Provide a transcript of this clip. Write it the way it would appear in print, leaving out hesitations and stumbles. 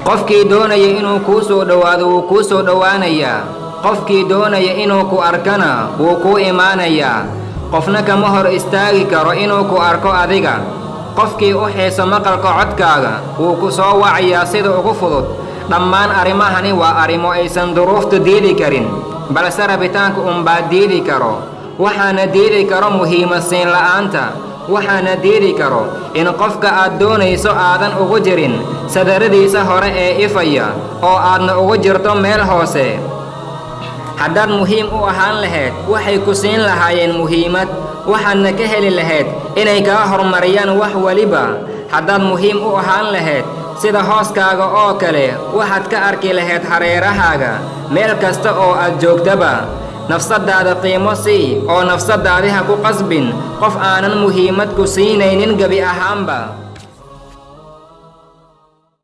qofkii doonaya inuu kuu soo dhowaado wuu kuu soo dhowaanayaa qofkii doonaya inuu ku arkana wuu kuu imaanayaa qofna kama hor istaagi karo inuu ku arko adiga qofkii u xiiso maqalka codkaaga wuu ku soo wacayaa sida ugu fudud dhammaan arrimahani waa arrimo aysan duruuftu diidi karin balse rabitaanka unbaa diidi karo waxaana diidi karo muhiimasiin la'aanta waxaana diidi karo in qofka aad doonayso aadan ugu jirin sadaradiisa hore ee ifaya oo aadna ugu jirto meel hoose haddaad muhiim u ahaan lahayd waxay ku siin lahaayeen muhiimad waxaadna ka heli lahayd inay kaa horumariyaan wax waliba haddaad muhiim u ahaan lahayd sida hooskaaga oo kale waxaad ka arki lahayd hareerahaaga meel kasta oo aad joogtaba nafsadaada qiimo sii oo nafsadaadi ha ku qasbin qof aanan muhiimad ku siinaynin gebi ahaanba